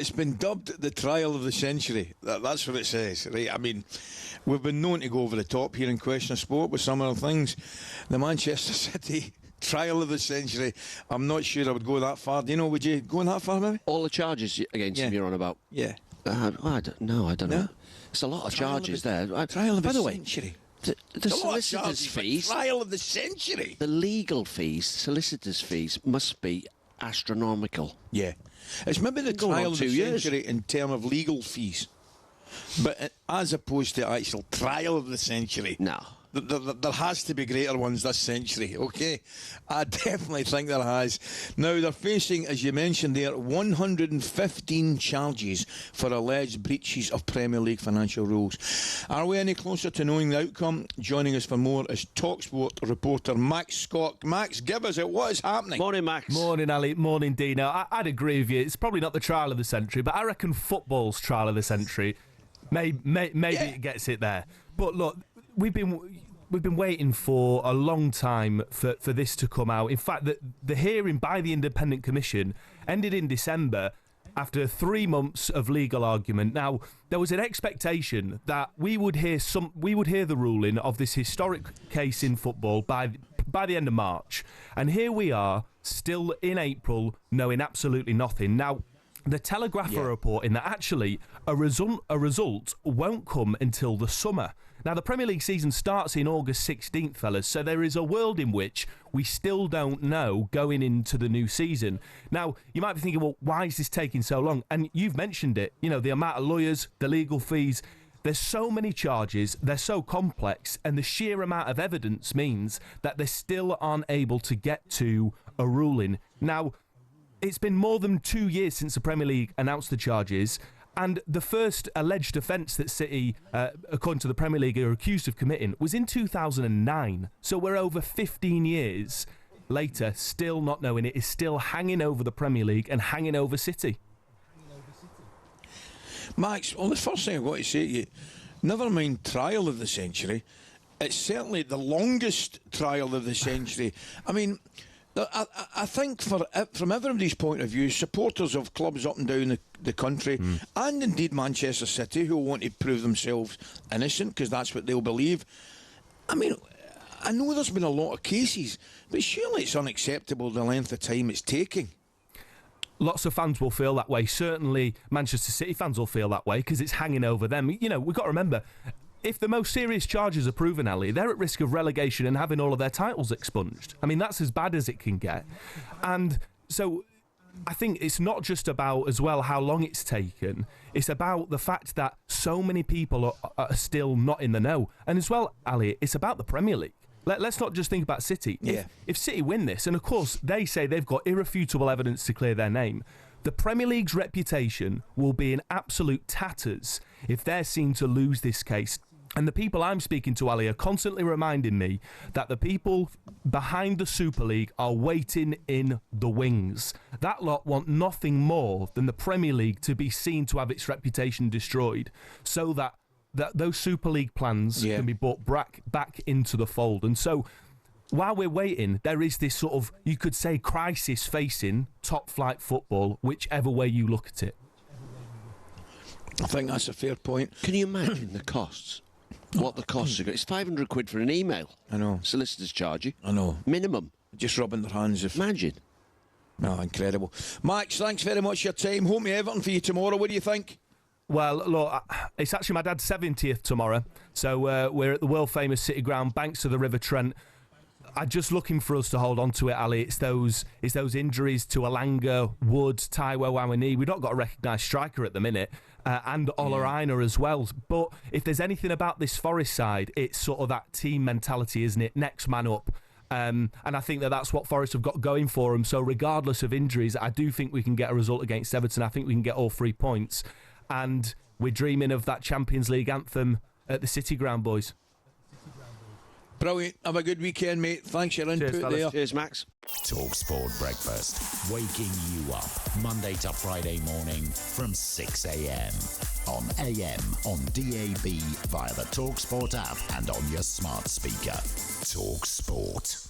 It's been dubbed the trial of the century. That's what it says, right? I mean, we've been known to go over the top here in Question of Sport with some of the things. The Manchester City trial of the century. I'm not sure I would go that far. Do you know, would you go that far, maybe? All the charges against him you're on about? Yeah. I don't know. It's a lot of charges there. Trial of By the the way, century. The solicitor's fees, trial of the century. the legal fees, solicitors' fees must be astronomical. Yeah. It's maybe the Going on trial of 2 the years. century in terms of legal fees. But as opposed to actual trial of the century. No. There has to be greater ones this century, okay? I definitely think there has. Now, they're facing, as you mentioned there, 115 charges for alleged breaches of Premier League financial rules. Are we any closer to knowing the outcome? Joining us for more is talkSPORT reporter Max Scott. Max, give us it. What is happening? Morning, Max. Morning, Ali. Morning, Dino. I'd agree with you. It's probably not the trial of the century, but I reckon football's trial of the century. Maybe it gets it there. But look, we've been waiting for a long time for this to come out. In fact, the hearing by the Independent Commission ended in December after 3 months of legal argument. Now, there was an expectation that we would hear the ruling of this historic case in football by the end of March. And here we are, still in April, knowing absolutely nothing. Now, the Telegraph are reporting that actually a result won't come until the summer. Now, the Premier League season starts in August 16th, fellas, so there is a world in which we still don't know going into the new season. Now, you might be thinking, well, why is this taking so long? And you've mentioned it, the amount of lawyers, the legal fees. There's so many charges, they're so complex, and the sheer amount of evidence means that they still aren't able to get to a ruling. Now, it's been more than 2 years since the Premier League announced the charges, and the first alleged offence that City, according to the Premier League, are accused of committing was in 2009. So we're over 15 years later, still not knowing. It is still hanging over the Premier League and hanging over City. Max, well, the first thing I've got to say to you, never mind trial of the century, it's certainly the longest trial of the century. I mean, I think from everybody's point of view, supporters of clubs up and down the country, and indeed Manchester City, who want to prove themselves innocent because that's what they'll believe. I mean, I know there's been a lot of cases, but surely it's unacceptable the length of time it's taking. Lots of fans will feel that way. Certainly Manchester City fans will feel that way because it's hanging over them. We've got to remember, if the most serious charges are proven, Ali, they're at risk of relegation and having all of their titles expunged. I mean, that's as bad as it can get. And so I think it's not just about, as well, how long it's taken. It's about the fact that so many people are still not in the know. And as well, Ali, it's about the Premier League. Let's not just think about City. Yeah. If City win this, and of course they say they've got irrefutable evidence to clear their name, the Premier League's reputation will be in absolute tatters if they're seen to lose this case. And the people I'm speaking to, Ali, are constantly reminding me that the people behind the Super League are waiting in the wings. That lot want nothing more than the Premier League to be seen to have its reputation destroyed so that those Super League plans can be brought back into the fold. And so while we're waiting, there is this sort of, you could say, crisis facing top-flight football, whichever way you look at it. I think that's a fair point. Can you imagine the costs? What the costs are? It's 500 quid for an email. I know. Solicitors charge you. I know. Minimum. Just rubbing their hands. Imagine. Oh, incredible. Max, thanks very much for your time. Home to Everton for you tomorrow. What do you think? Well, look, it's actually my dad's 70th tomorrow. So we're at the world-famous City Ground, banks of the River Trent. I'm just looking for us to hold on to it, Ali. It's those injuries to Alanga, Wood, Taiwo Awoniyi. We've not got a recognised striker at the minute, and Ola Aina as well. But if there's anything about this Forest side, it's sort of that team mentality, isn't it? Next man up. And I think that's what Forest have got going for them. So regardless of injuries, I do think we can get a result against Everton. I think we can get all 3 points. And we're dreaming of that Champions League anthem at the City Ground, boys. Brilliant. Have a good weekend, mate. Thanks for your input there. Cheers, Max. talkSPORT Breakfast, waking you up Monday to Friday morning from 6 a.m. on AM, on DAB, via the talkSPORT app and on your smart speaker. talkSPORT.